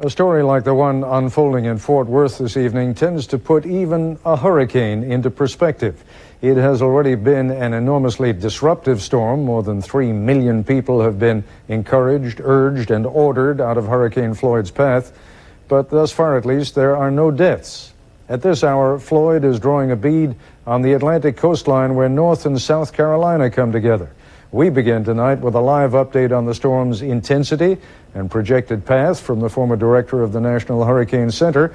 A story like the one unfolding in Fort Worth this evening tends to put even a hurricane into perspective. It has already been an enormously disruptive storm. More than 3 million people have been encouraged, urged, and ordered out of Hurricane Floyd's path. But thus far, at least, there are no deaths. At this hour, Floyd is drawing a bead on the Atlantic coastline where North and South Carolina come together. We begin tonight with a live update on the storm's intensity and projected path from the former director of the National Hurricane Center.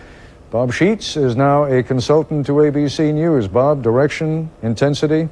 Bob Sheets is now a consultant to ABC News. Bob, direction, intensity?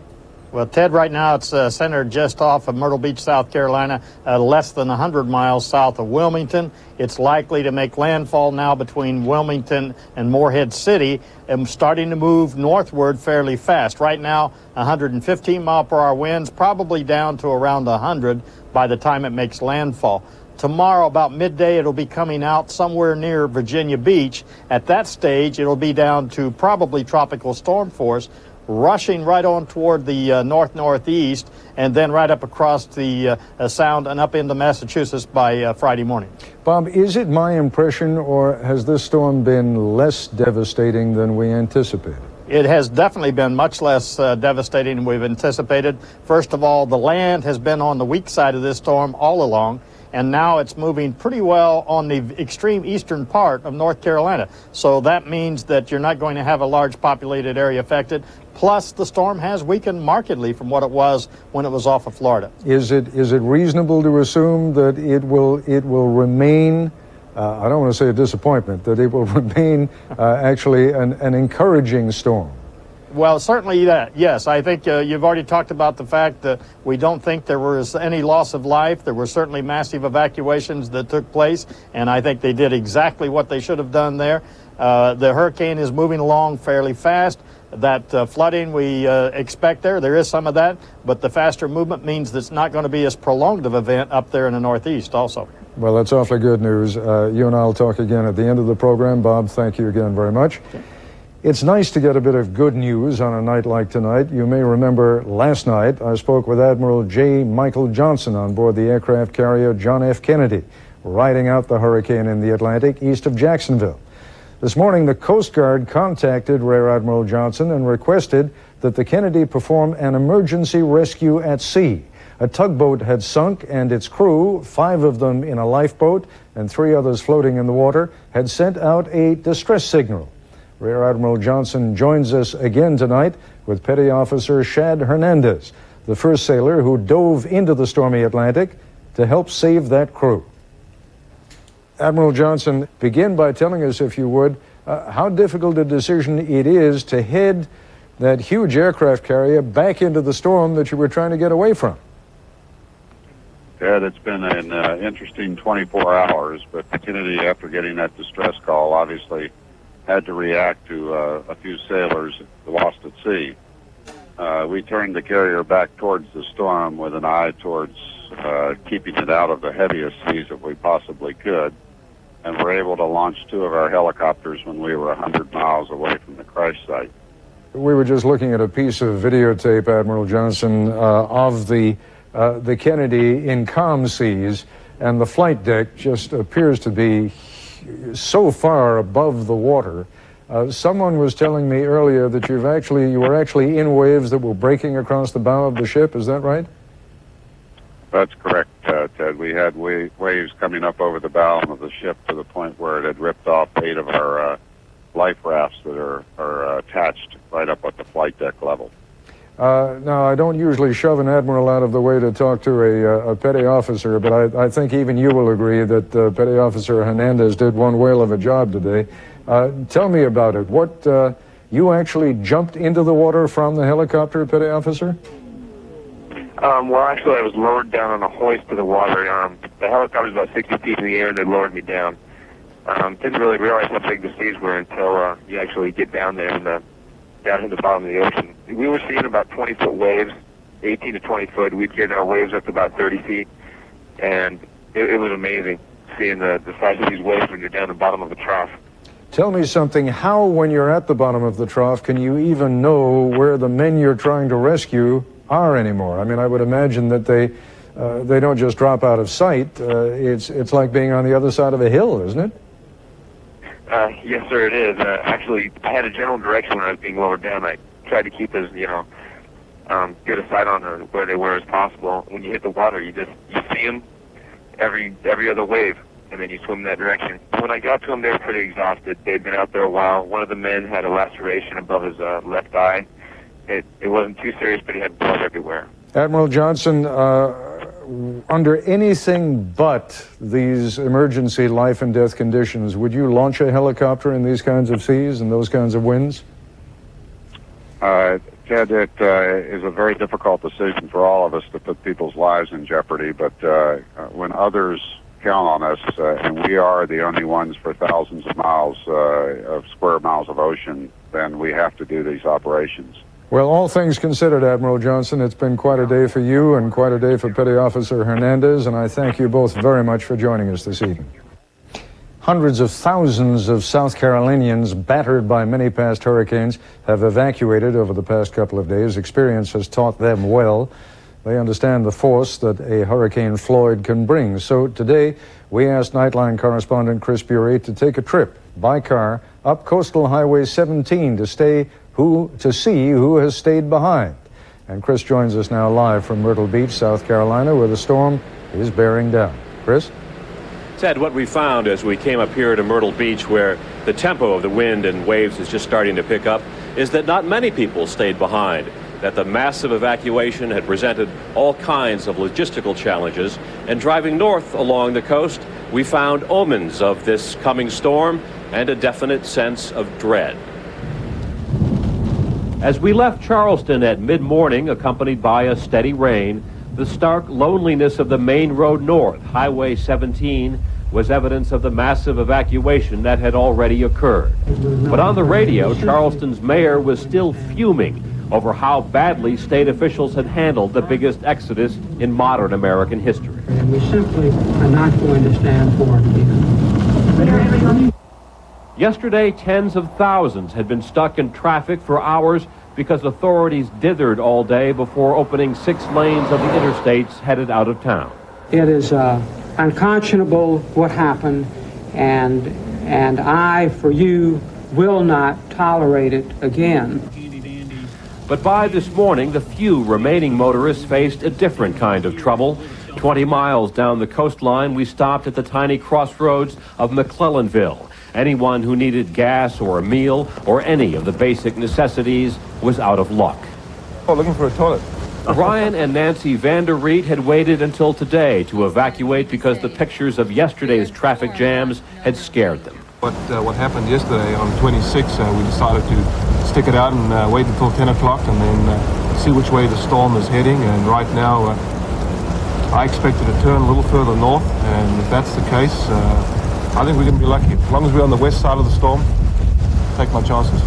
Well, Ted, right now it's centered just off of Myrtle Beach, South Carolina, less than 100 miles south of Wilmington. It's likely to make landfall now between Wilmington and Morehead City and starting to move northward fairly fast. Right now, 115-mile-per-hour winds, probably down to around 100 by the time it makes landfall. Tomorrow, about midday, it'll be coming out somewhere near Virginia Beach. At that stage, it'll be down to probably tropical storm force, rushing right on toward the north-northeast, and then right up across the Sound and up into Massachusetts by Friday morning. Bob, is it my impression, or has this storm been less devastating than we anticipated? It has definitely been much less devastating than we've anticipated. First of all, the land has been on the weak side of this storm all along, and now it's moving pretty well on the extreme eastern part of North Carolina. So that means that you're not going to have a large populated area affected. Plus, the storm has weakened markedly from what it was when it was off of Florida. Is it reasonable to assume that it will remain, I don't want to say a disappointment, that it will remain actually an encouraging storm? Well, certainly that, yes. I think you've already talked about the fact that we don't think there was any loss of life. There were certainly massive evacuations that took place, and I think they did exactly what they should have done there. The hurricane is moving along fairly fast. That flooding we expect there is some of that, but the faster movement means that it's not going to be as prolonged of an event up there in the Northeast also. Well, that's awfully good news. You and I will talk again at the end of the program. Bob, thank you again very much. Okay. It's nice to get a bit of good news on a night like tonight. You may remember last night I spoke with Admiral J. Michael Johnson on board the aircraft carrier John F. Kennedy, riding out the hurricane in the Atlantic east of Jacksonville. This morning, the Coast Guard contacted Rear Admiral Johnson and requested that the Kennedy perform an emergency rescue at sea. A tugboat had sunk, and its crew, 5 of them in a lifeboat and 3 others floating in the water, had sent out a distress signal. Rear Admiral Johnson joins us again tonight with Petty Officer Shad Hernandez, the first sailor who dove into the stormy Atlantic to help save that crew. Admiral Johnson, begin by telling us, if you would, how difficult a decision it is to head that huge aircraft carrier back into the storm that you were trying to get away from. Ed, it's been an interesting 24 hours, but Kennedy, after getting that distress call, obviously had to react to a few sailors lost at sea. We turned the carrier back towards the storm with an eye towards keeping it out of the heaviest seas that we possibly could, and were able to launch 2 of our helicopters when we were 100 miles away from the crash site. We were just looking at a piece of videotape, Admiral Johnson, of the Kennedy in calm seas, and the flight deck just appears to be so far above the water. Someone was telling me earlier that you were actually in waves that were breaking across the bow of the ship. Is that right? That's correct, Ted. We had waves coming up over the bow of the ship to the point where it had ripped off 8 of our life rafts that are attached right up at the flight deck level. Now, I don't usually shove an admiral out of the way to talk to a petty officer, but I think even you will agree that Petty Officer Hernandez did one whale of a job today. Tell me about it. You actually jumped into the water from the helicopter, Petty Officer? Well, actually, I was lowered down on a hoist to the water. The helicopter was about 60 feet in the air, and they lowered me down. Didn't really realize how big the seas were until you actually get down there and down to the bottom of the ocean. We were seeing about 20-foot waves, 18 to 20 foot. We'd get our waves up to about 30 feet, and it was amazing seeing the size of these waves when you're down the bottom of a trough. Tell me something. How, when you're at the bottom of the trough, can you even know where the men you're trying to rescue are anymore? I mean, I would imagine that they don't just drop out of sight. It's like being on the other side of a hill, isn't it? Yes, sir, it is. Actually, I had a general direction when I was being lowered down. I tried to keep as, good a sight on where they were as possible. When you hit the water, you see them every other wave, and then you swim in that direction. When I got to them, they were pretty exhausted. They'd been out there a while. One of the men had a laceration above his left eye. It wasn't too serious, but he had blood everywhere. Admiral Johnson, under anything but these emergency life and death conditions, would you launch a helicopter in these kinds of seas and those kinds of winds? Ted, it is a very difficult decision for all of us to put people's lives in jeopardy, but when others count on us, and we are the only ones for thousands of miles of square miles of ocean, then we have to do these operations. Well, all things considered, Admiral Johnson, it's been quite a day for you and quite a day for Petty Officer Hernandez, and I thank you both very much for joining us this evening. Hundreds of thousands of South Carolinians battered by many past hurricanes have evacuated over the past couple of days. Experience has taught them well. They understand the force that a Hurricane Floyd can bring. So today, we asked Nightline correspondent Chris Bury to take a trip by car up Coastal Highway 17 to see who has stayed behind. And Chris joins us now live from Myrtle Beach, South Carolina, where the storm is bearing down. Chris? Ted, what we found as we came up here to Myrtle Beach, where the tempo of the wind and waves is just starting to pick up, is that not many people stayed behind, that the massive evacuation had presented all kinds of logistical challenges, and driving north along the coast, we found omens of this coming storm and a definite sense of dread. As we left Charleston at mid-morning, accompanied by a steady rain, the stark loneliness of the main road north, Highway 17, was evidence of the massive evacuation that had already occurred. But on the radio, Charleston's mayor was still fuming over how badly state officials had handled the biggest exodus in modern American history. And we simply are not going to stand for it again. Yesterday, tens of thousands had been stuck in traffic for hours because authorities dithered all day before opening 6 lanes of the interstates headed out of town. It is unconscionable what happened, and I, for you, will not tolerate it again. But by this morning, the few remaining motorists faced a different kind of trouble. 20 miles down the coastline, we stopped at the tiny crossroads of McClellanville. Anyone who needed gas or a meal or any of the basic necessities was out of luck. Oh, looking for a toilet. Brian and Nancy Vanderreet had waited until today to evacuate because the pictures of yesterday's traffic jams had scared them. What happened yesterday on 26, we decided to stick it out and wait until 10 o'clock and then see which way the storm is heading. And right now, I expect it to turn a little further north, and if that's the case, I think we're going to be lucky. As long as we're on the west side of the storm, take my chances.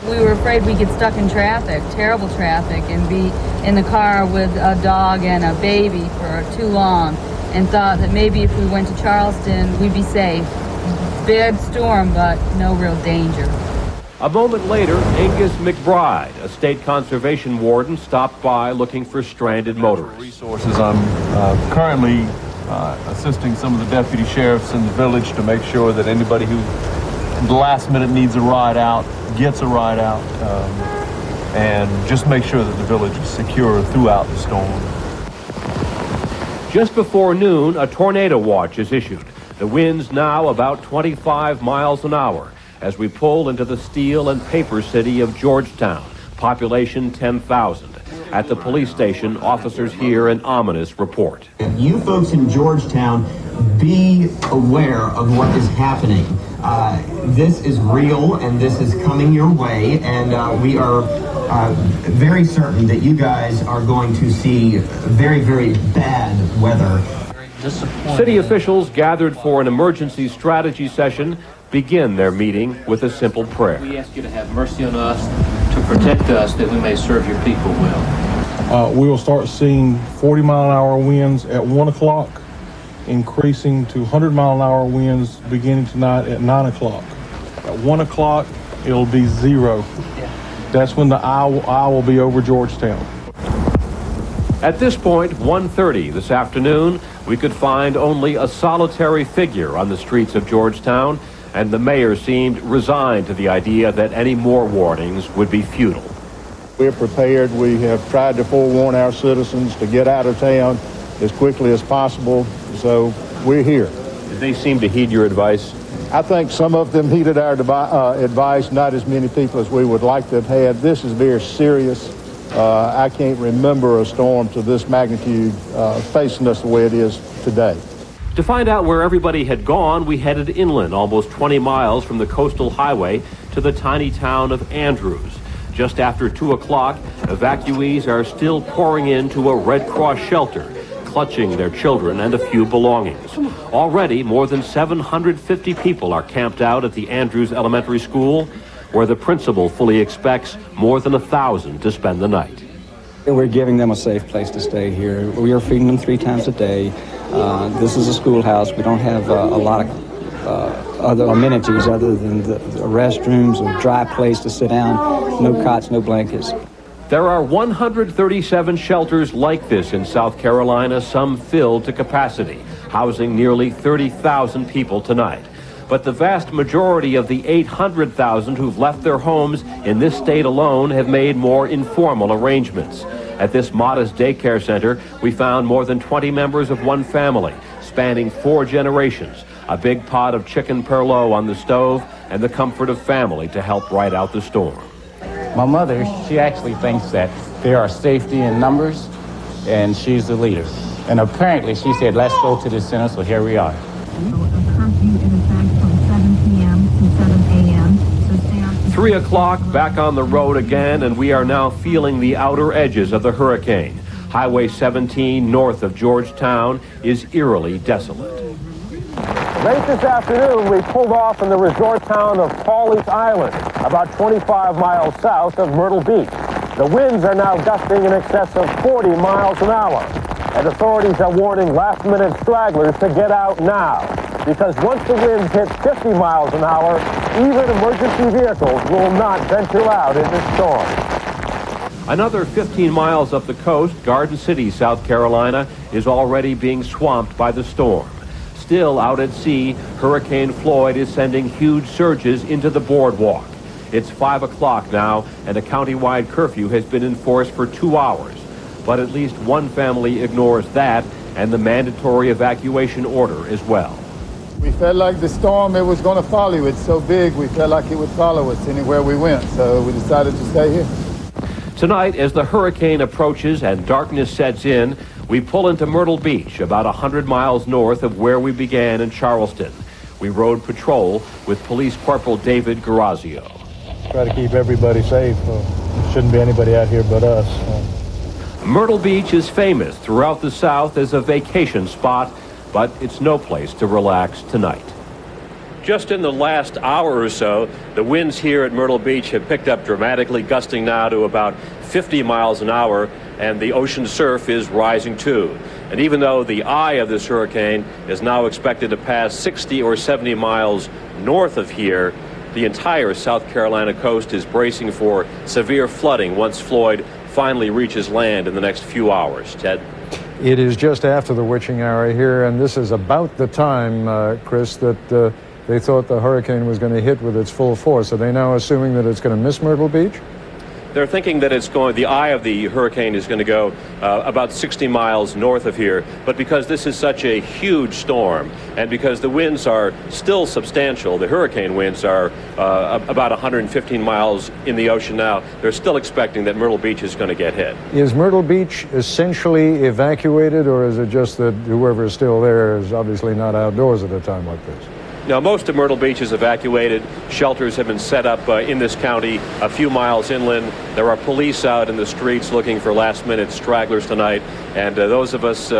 We were afraid we'd get stuck in traffic, terrible traffic, and be in the car with a dog and a baby for too long, and thought that maybe if we went to Charleston, we'd be safe. Bad storm, but no real danger. A moment later, Angus McBride, a state conservation warden, stopped by looking for stranded motorists. Resources. I'm currently assisting some of the deputy sheriffs in the village to make sure that anybody who the last minute needs a ride out gets a ride out, and just make sure that the village is secure throughout the storm. Just before noon, a tornado watch is issued. The wind's now about 25 miles an hour as we pull into the steel and paper city of Georgetown, population 10,000. At the police station, officers hear an ominous report. You folks in Georgetown, be aware of what is happening. This is real, and this is coming your way, and we are very certain that you guys are going to see very, very bad weather. City officials gathered for an emergency strategy session begin their meeting with a simple prayer. We ask you to have mercy on us, to protect us, that we may serve your people well. We will start seeing 40-mile-an-hour winds at 1 o'clock, increasing to 100-mile-an-hour winds beginning tonight at 9 o'clock. At 1 o'clock, it'll be 0. That's when the eye will be over Georgetown. At this point, 1:30 this afternoon, we could find only a solitary figure on the streets of Georgetown and the mayor seemed resigned to the idea that any more warnings would be futile. We're prepared. We have tried to forewarn our citizens to get out of town as quickly as possible, so we're here. Did they seem to heed your advice? I think some of them heeded our advice, not as many people as we would like to have had. This is very serious. I can't remember a storm to this magnitude facing us the way it is today. To find out where everybody had gone, we headed inland, almost 20 miles from the coastal highway to the tiny town of Andrews. Just after 2 o'clock, evacuees are still pouring into a Red Cross shelter, clutching their children and a few belongings. Already, more than 750 people are camped out at the Andrews Elementary School, where the principal fully expects more than 1,000 to spend the night. We're giving them a safe place to stay here. We are feeding them 3 times a day. This is a schoolhouse. We don't have a lot of other amenities other than the restrooms, a dry place to sit down, no cots, no blankets. There are 137 shelters like this in South Carolina, some filled to capacity, housing nearly 30,000 people tonight. But the vast majority of the 800,000 who've left their homes in this state alone have made more informal arrangements. At this modest daycare center, we found more than 20 members of one family, spanning 4 generations, a big pot of chicken perlo on the stove, and the comfort of family to help ride out the storm. My mother, she actually thinks that there are safety in numbers, and she's the leader. And apparently she said, let's go to the center, so here we are. A curfew in effect from 7 p.m. to 7 a.m. So stay on. 3 o'clock, back on the road again, and we are now feeling the outer edges of the hurricane. Highway 17 north of Georgetown is eerily desolate. Late this afternoon, we pulled off in the resort town of Pawleys Island, about 25 miles south of Myrtle Beach. The winds are now gusting in excess of 40 miles an hour, and authorities are warning last-minute stragglers to get out now, because once the winds hit 50 miles an hour, even emergency vehicles will not venture out in this storm. Another 15 miles up the coast, Garden City, South Carolina, is already being swamped by the storm. Still out at sea, Hurricane Floyd is sending huge surges into the boardwalk. It's 5 o'clock now, and a county-wide curfew has been enforced for 2 hours. But at least one family ignores that and the mandatory evacuation order as well. We felt like the storm, it was going to follow. It's so big, we felt like it would follow us anywhere we went, so we decided to stay here. Tonight, as the hurricane approaches and darkness sets in, we pull into Myrtle Beach, about 100 miles north of where we began in Charleston. We rode patrol with Police Corporal David Garazio. Try to keep everybody safe. Shouldn't be anybody out here but us. Myrtle Beach is famous throughout the South as a vacation spot, but it's no place to relax tonight. Just in the last hour or so, the winds here at Myrtle Beach have picked up dramatically, gusting now to about 50 miles an hour, and the ocean surf is rising too. And even though the eye of this hurricane is now expected to pass 60 or 70 miles north of here, the entire South Carolina coast is bracing for severe flooding once Floyd finally reaches land in the next few hours. Ted? It is just after the witching hour here, and this is about the time, Chris, that they thought the hurricane was going to hit with its full force. Are they now assuming that it's going to miss Myrtle Beach? They're thinking that the eye of the hurricane is going to go about 60 miles north of here. But because this is such a huge storm, and because the winds are still substantial, the hurricane winds are about 115 miles in the ocean now, they're still expecting that Myrtle Beach is going to get hit. Is Myrtle Beach essentially evacuated, or is it just that whoever is still there is obviously not outdoors at a time like this? Now, most of Myrtle Beach is evacuated. Shelters have been set up in this county a few miles inland. There are police out in the streets looking for last-minute stragglers tonight, and those of us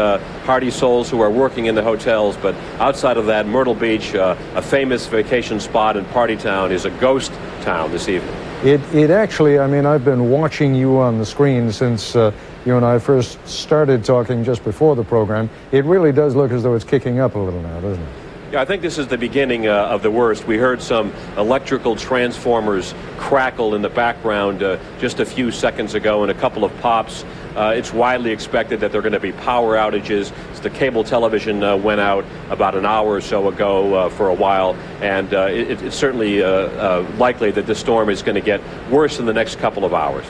hardy souls who are working in the hotels. But outside of that, Myrtle Beach, a famous vacation spot and party town, is a ghost town this evening. It actually, I mean, I've been watching you on the screen since you and I first started talking just before the program. It really does look as though it's kicking up a little now, doesn't it? Yeah, I think this is the beginning of the worst. We heard some electrical transformers crackle in the background just a few seconds ago, and a couple of pops. It's widely expected that there are going to be power outages. The cable television went out about an hour or so ago for a while, and it's certainly likely that the storm is going to get worse in the next couple of hours.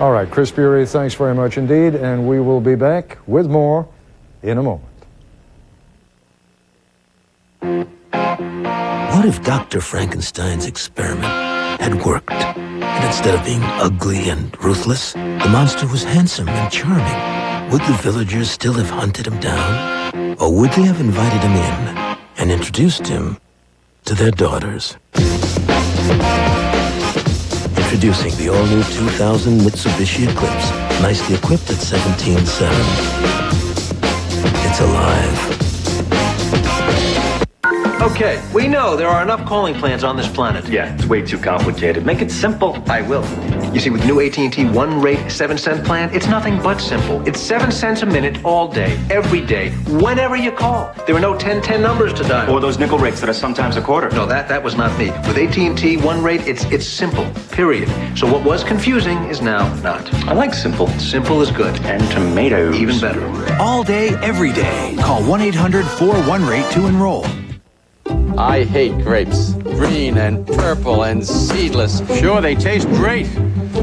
All right, Chris Bury, thanks very much indeed, and we will be back with more in a moment. What if Dr. Frankenstein's experiment had worked? And instead of being ugly and ruthless, the monster was handsome and charming. Would the villagers still have hunted him down? Or would they have invited him in and introduced him to their daughters? Introducing the all-new 2000 Mitsubishi Eclipse, nicely equipped at 17.7. It's alive. Okay, we know there are enough calling plans on this planet. Yeah, it's way too complicated. Make it simple. I will. You see, with new AT&T One Rate 7-cent plan, it's nothing but simple. It's 7 cents a minute all day, every day, whenever you call. There are no 10 numbers to dial. Or those nickel rates that are sometimes a quarter. No, that was not me. With AT&T One Rate, it's simple, period. So what was confusing is now not. I like simple. Simple is good. And tomatoes. Even better. All day, every day. Call 1-800-4-1-RATE to enroll. I hate grapes. Green and purple and seedless. Sure, they taste great,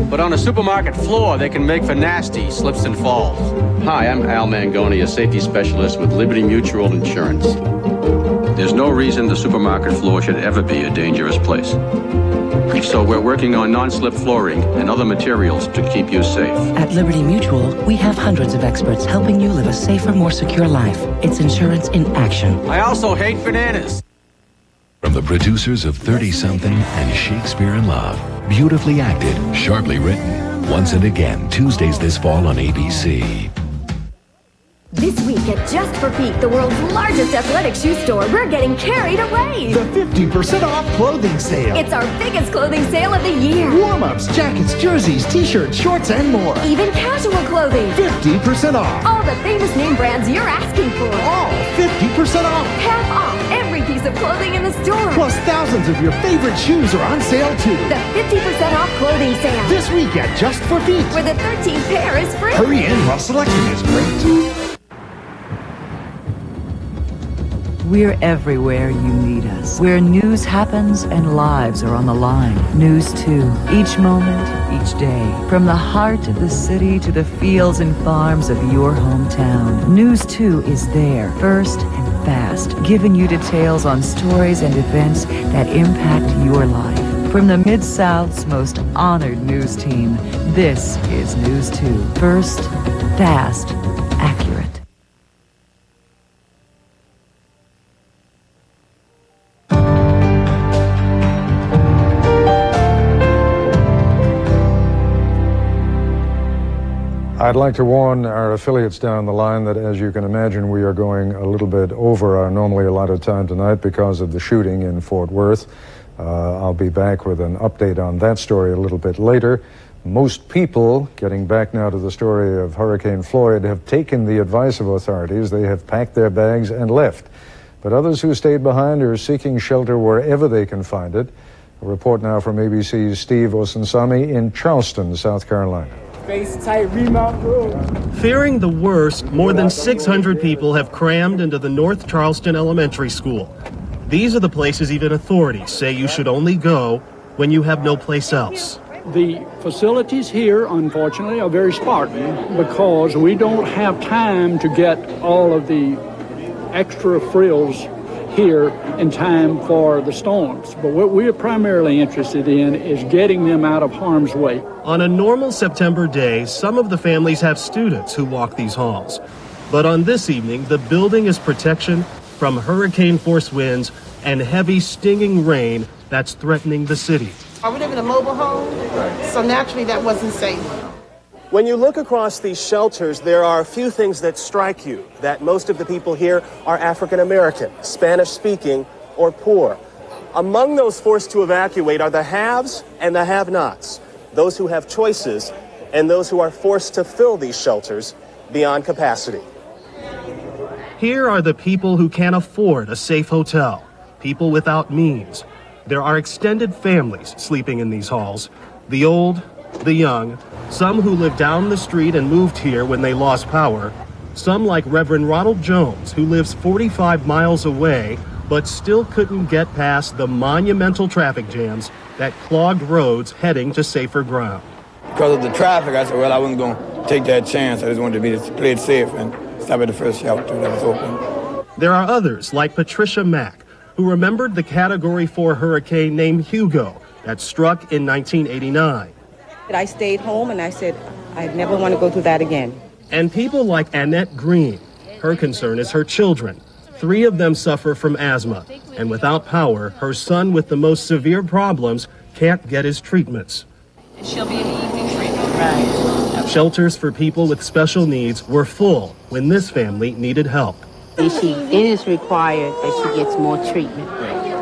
but on a supermarket floor, they can make for nasty slips and falls. Hi, I'm Al Mangoni, a safety specialist with Liberty Mutual Insurance. There's no reason the supermarket floor should ever be a dangerous place. So we're working on non-slip flooring and other materials to keep you safe. At Liberty Mutual, we have hundreds of experts helping you live a safer, more secure life. It's insurance in action. I also hate bananas. From the producers of 30-something and Shakespeare in Love. Beautifully acted, sharply written. Once and Again, Tuesdays this fall on ABC. This week at Just for Feet, the world's largest athletic shoe store, we're getting carried away. The 50% off clothing sale. It's our biggest clothing sale of the year. Warm-ups, jackets, jerseys, t-shirts, shorts, and more. Even casual clothing. 50% off. All the famous name brands you're asking for. All 50% off. Half off every piece of clothing in the store. Plus thousands of your favorite shoes are on sale too. The 50% off clothing sale. This week at Just for Feet. Where the 13th pair is free. Hurry in while selection is great. We're everywhere you need us. Where news happens and lives are on the line. News 2. Each moment, each day. From the heart of the city to the fields and farms of your hometown. News 2 is there, first and fast, giving you details on stories and events that impact your life. From the Mid-South's most honored news team, this is News 2. First, fast, accurate. I'd like to warn our affiliates down the line that, as you can imagine, we are going a little bit over our normally allotted time tonight because of the shooting in Fort Worth. I'll be back with an update on that story a little bit later. Most people, getting back now to the story of Hurricane Floyd, have taken the advice of authorities. They have packed their bags and left. But others who stayed behind are seeking shelter wherever they can find it. A report now from ABC's Steve Osunsami in Charleston, South Carolina. Face-tight remount road. Fearing the worst, more than 600 people have crammed into the North Charleston Elementary School. These are the places even authorities say you should only go when you have no place else. The facilities here, unfortunately, are very Spartan because we don't have time to get all of the extra frills here in time for the storms. But what we're primarily interested in is getting them out of harm's way. On a normal September day, some of the families have students who walk these halls. But on this evening, the building is protection from hurricane-force winds and heavy, stinging rain that's threatening the city. We live in a mobile home, so naturally that wasn't safe. When you look across these shelters, there are a few things that strike you, that most of the people here are African American, Spanish speaking, or poor. Among those forced to evacuate are the haves and the have-nots, those who have choices and those who are forced to fill these shelters beyond capacity. Here are the people who can't afford a safe hotel, people without means. There are extended families sleeping in these halls, the old, the young, some who live down the street and moved here when they lost power, Some like Reverend Ronald Jones, who lives 45 miles away, but still couldn't get past the monumental traffic jams that clogged roads heading to safer ground. Because of the traffic, I said, well, I wasn't going to take that chance. I just wanted to play it safe and stop at the first shelter that was open. There are others like Patricia Mack, who remembered the Category 4 hurricane named Hugo that struck in 1989. I stayed home and I said, I never want to go through that again. And people like Annette Green. Her concern is her children. 3 of them suffer from asthma, and without power, her son with the most severe problems can't get his treatments. She'll be in evening treatment. Right. Shelters for people with special needs were full when this family needed help. It is required that she gets more treatment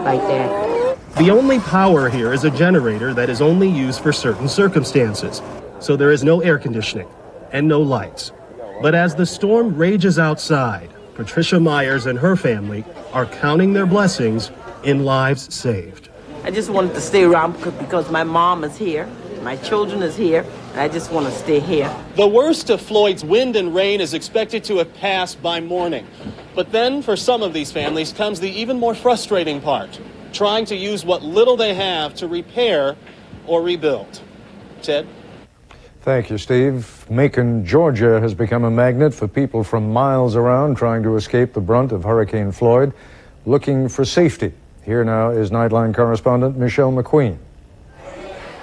like that. The only power here is a generator that is only used for certain circumstances, so there is no air conditioning and no lights. But as the storm rages outside, Patricia Myers and her family are counting their blessings in lives saved. I just wanted to stay around because my mom is here, my children is here, and I just want to stay here. The worst of Floyd's wind and rain is expected to have passed by morning. But then, for some of these families, comes the even more frustrating part, trying to use what little they have to repair or rebuild. Ted? Thank you, Steve. Macon, Georgia has become a magnet for people from miles around trying to escape the brunt of Hurricane Floyd, looking for safety. Here now is Nightline correspondent Michelle McQueen.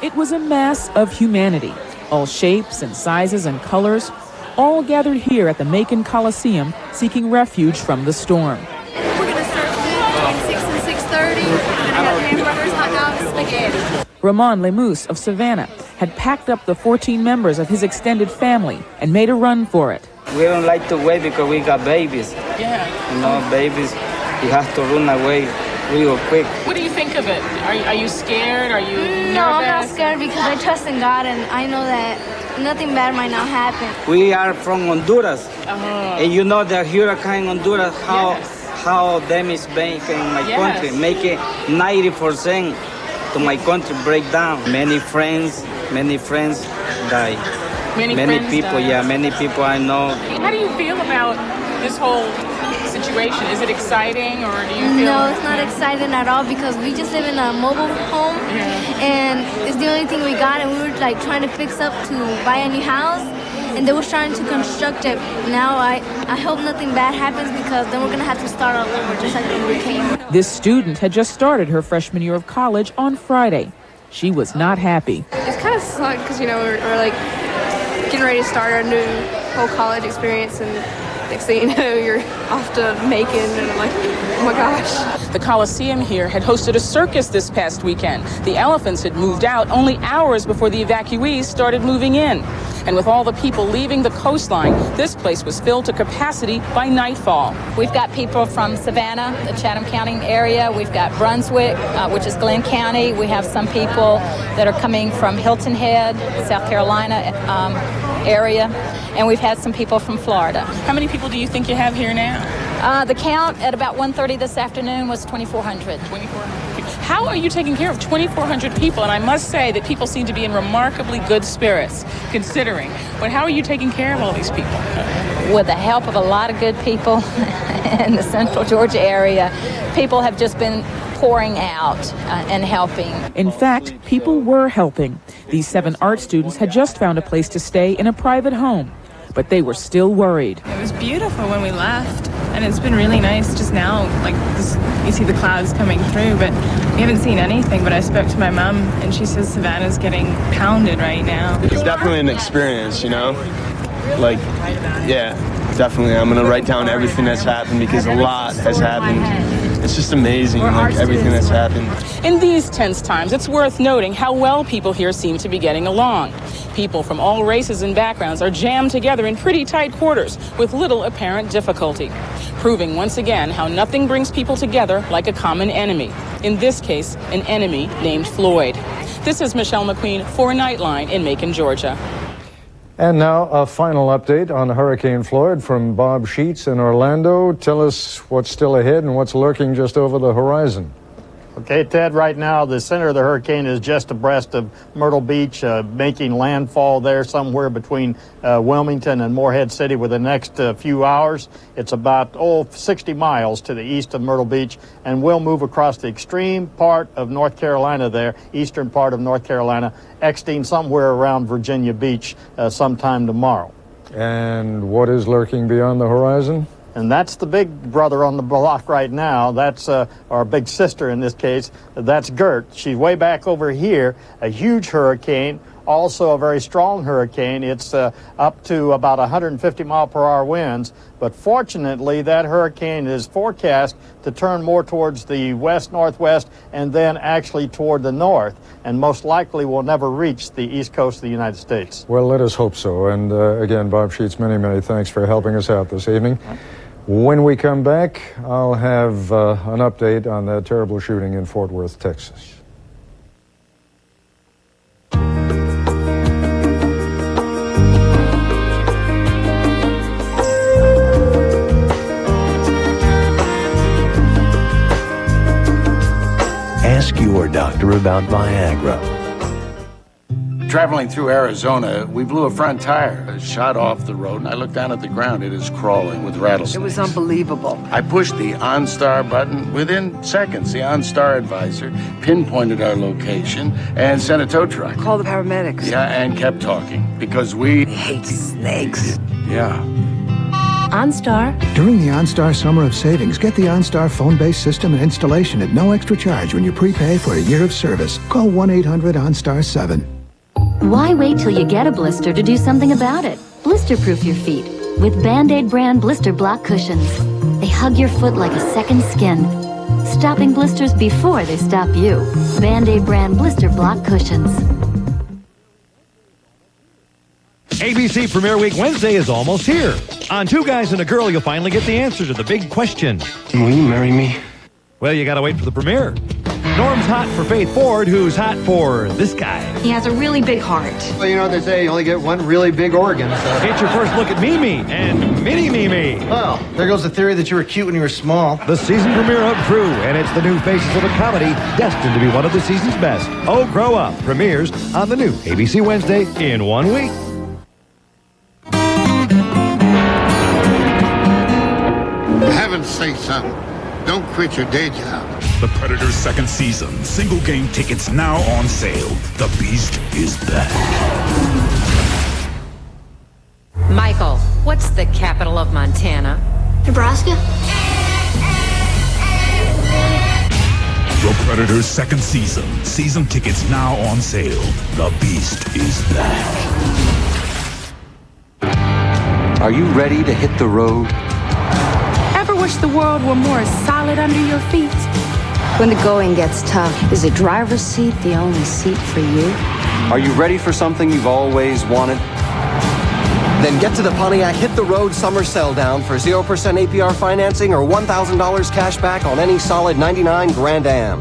It was a mass of humanity, all shapes and sizes and colors, all gathered here at the Macon Coliseum seeking refuge from the storm. We're going to start between 6 and 6:30. We're going to have hamburgers, hot dogs, spaghetti. Ramon Lemus of Savannah had packed up the 14 members of his extended family and made a run for it. We don't like to wait because we got babies. Yeah. You know, babies, you have to run away real quick. What do you think of it? Are you scared? Are you nervous? No, I'm not scared because I trust in God and I know that nothing bad might not happen. We are from Honduras. And you know the hurricane Honduras, how damage making my country, make it 90% to my country break down. Many friends die. Many people I know. How do you feel about this whole situation? Is it exciting or do you feel... No, it's not exciting at all because we just live in a mobile home and it's the only thing we got and we were like trying to fix up to buy a new house and they were trying to construct it. Now I hope nothing bad happens because then we're going to have to start all over just like when we came. This student had just started her freshman year of college on Friday. She was not happy. It's kind of sucked because, you know, we're like getting ready to start our new whole college experience and next thing you know, you're off to Macon, and I'm like, oh my gosh. The Coliseum here had hosted a circus this past weekend. The elephants had moved out only hours before the evacuees started moving in. And with all the people leaving the coastline, this place was filled to capacity by nightfall. We've got people from Savannah, the Chatham County area. We've got Brunswick, which is Glenn County. We have some people that are coming from Hilton Head, South Carolina area. And we've had some people from Florida. How many people do you think you have here now? The count at about 1:30 this afternoon was 2,400. 2,400 people. How are you taking care of 2,400 people? And I must say that people seem to be in remarkably good spirits, considering. But how are you taking care of all these people? With the help of a lot of good people in the central Georgia area, people have just been pouring out and helping. In fact, people were helping. These 7 art students had just found a place to stay in a private home, but they were still worried. It was beautiful when we left, and it's been really nice just now. Like this, you see the clouds coming through, but we haven't seen anything. But I spoke to my mom, and she says Savannah's getting pounded right now. It's definitely an experience, you know? Like, yeah, definitely. I'm going to write down everything that's happened because a lot has happened. It's just amazing, like everything that's happened. In these tense times, it's worth noting how well people here seem to be getting along. People from all races and backgrounds are jammed together in pretty tight quarters with little apparent difficulty, proving once again how nothing brings people together like a common enemy. In this case, an enemy named Floyd. This is Michelle McQueen for Nightline in Macon, Georgia. And now a final update on Hurricane Floyd from Bob Sheets in Orlando. Tell us what's still ahead and what's lurking just over the horizon. Okay, Ted, right now the center of the hurricane is just abreast of Myrtle Beach, making landfall there somewhere between Wilmington and Morehead City within the next few hours. It's about 60 miles to the east of Myrtle Beach, and will move across the extreme part of North Carolina there, eastern part of North Carolina, exiting somewhere around Virginia Beach sometime tomorrow. And what is lurking beyond the horizon? And that's the big brother on the block right now. That's our big sister in this case. That's Gert. She's way back over here, a huge hurricane, also a very strong hurricane. It's up to about 150 mile per hour winds. But fortunately, that hurricane is forecast to turn more towards the west-northwest and then actually toward the north, and most likely will never reach the east coast of the United States. Well, let us hope so. And again, Bob Sheets, many, many thanks for helping us out this evening. When we come back, I'll have an update on that terrible shooting in Fort Worth, Texas. Ask your doctor about Viagra. Traveling through Arizona, we blew a front tire. It shot off the road, and I looked down at the ground. It is crawling with rattlesnakes. It was unbelievable. I pushed the OnStar button. Within seconds, the OnStar advisor pinpointed our location and sent a tow truck. Call the paramedics. Yeah, and kept talking because we hate snakes. Yeah. OnStar. During the OnStar Summer of Savings, get the OnStar phone-based system and installation at no extra charge when you prepay for a year of service. Call 1-800-OnStar-7. Why wait till you get a blister to do something about it? Blister-proof your feet with Band-Aid brand blister block cushions. They hug your foot like a second skin, stopping blisters before they stop you. Band-Aid brand blister block cushions. ABC Premiere Week Wednesday is almost here. On Two Guys and a Girl, you'll finally get the answer to the big question. Will you marry me? Well, you gotta wait for the premiere. Norm's hot for Faith Ford, who's hot for this guy. He has a really big heart. Well, you know what they say, you only get one really big organ, so... It's your first look at Mimi and Mini Mimi. Well, there goes the theory that you were cute when you were small. The season premiere of True, and it's the new faces of a comedy destined to be one of the season's best. Oh, Grow Up premieres on the new ABC Wednesday in 1 week. For heaven's sake, son, don't quit your day job. The Predator's second season. Single game tickets now on sale. The Beast is back. Michael, what's the capital of Montana? Nebraska. The Predator's second season. Season tickets now on sale. The Beast is back. Are you ready to hit the road? Ever wish the world were more solid under your feet? When the going gets tough, is the driver's seat the only seat for you? Are you ready for something you've always wanted? Then get to the Pontiac Hit the Road Summer Sell Down for 0% APR financing or $1,000 cash back on any solid 99 Grand Am.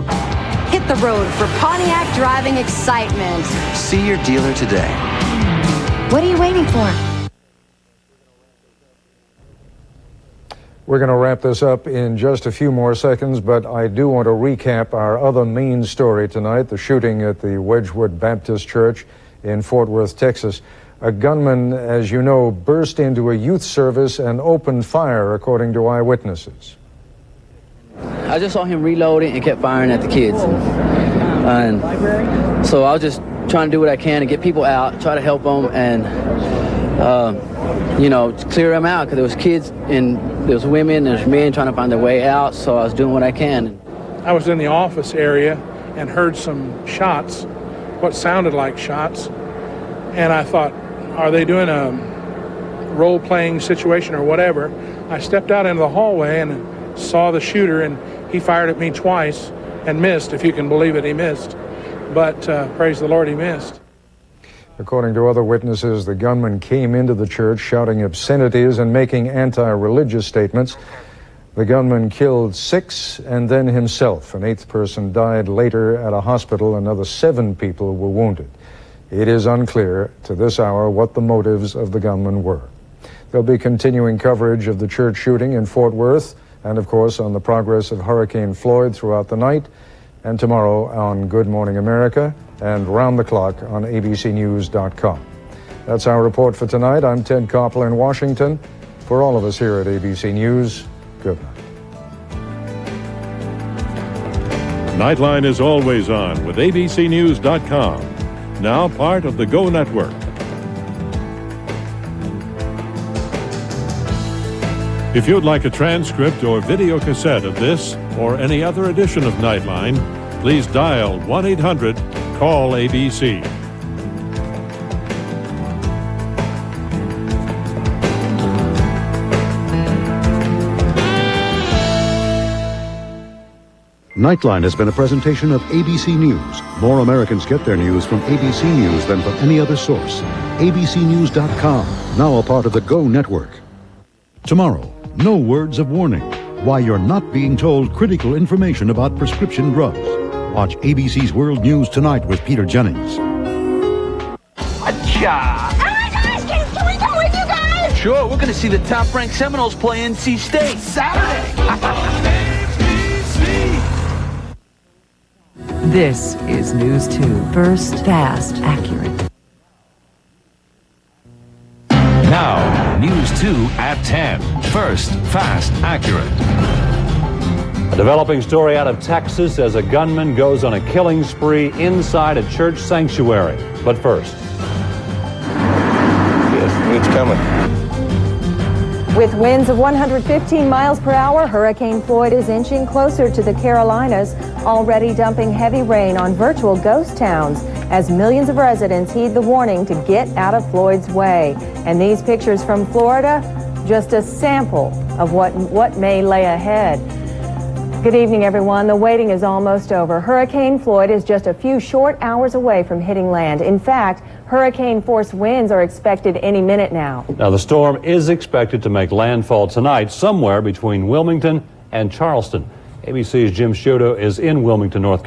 Hit the road for Pontiac driving excitement. See your dealer today. What are you waiting for? We're going to wrap this up in just a few more seconds, but I do want to recap our other main story tonight, the shooting at the Wedgwood Baptist Church in Fort Worth, Texas. A gunman, as you know, burst into a youth service and opened fire, according to eyewitnesses. I just saw him reloading and kept firing at the kids. And so I was just trying to do what I can to get people out, try to help them, and clear them out, because there was kids and there was women, there's men trying to find their way out, so I was doing what I can. I was in the office area and heard some shots, what sounded like shots, and I thought, are they doing a role-playing situation or whatever? I stepped out into the hallway and saw the shooter, and he fired at me twice and missed, if you can believe it, he missed. But praise the Lord, he missed. According to other witnesses, the gunman came into the church shouting obscenities and making anti-religious statements. The gunman killed 6 and then himself. An 8th person died later at a hospital. Another 7 people were wounded. It is unclear to this hour what the motives of the gunman were. There'll be continuing coverage of the church shooting in Fort Worth and, of course, on the progress of Hurricane Floyd throughout the night. and tomorrow on Good Morning America and round the clock on abcnews.com. That's our report for tonight. I'm Ted Koppel in Washington. For all of us here at ABC News, good night. Nightline is always on with abcnews.com, now part of the Go Network. If you'd like a transcript or video cassette of this or any other edition of Nightline, please dial 1-800-CALL-ABC. Nightline has been a presentation of ABC News. More Americans get their news from ABC News than from any other source. abcnews.com, now a part of the Go Network. Tomorrow, no words of warning. Why you're not being told critical information about prescription drugs. Watch ABC's World News Tonight with Peter Jennings. Achha! Oh my gosh, can we go with you guys? Sure, we're going to see the top-ranked Seminoles play NC State Saturday. This is News 2. First, fast, accurate. Now, News 2 at 10. First, fast, accurate. A developing story out of Texas as a gunman goes on a killing spree inside a church sanctuary. But first. Yes, it's coming. With winds of 115 miles per hour, Hurricane Floyd is inching closer to the Carolinas, already dumping heavy rain on virtual ghost towns as millions of residents heed the warning to get out of Floyd's way. And these pictures from Florida, just a sample of what may lay ahead. Good evening, everyone. The waiting is almost over. Hurricane Floyd is just a few short hours away from hitting land. In fact, hurricane-force winds are expected any minute now. Now, the storm is expected to make landfall tonight somewhere between Wilmington and Charleston. ABC's Jim Sciutto is in Wilmington, North Carolina.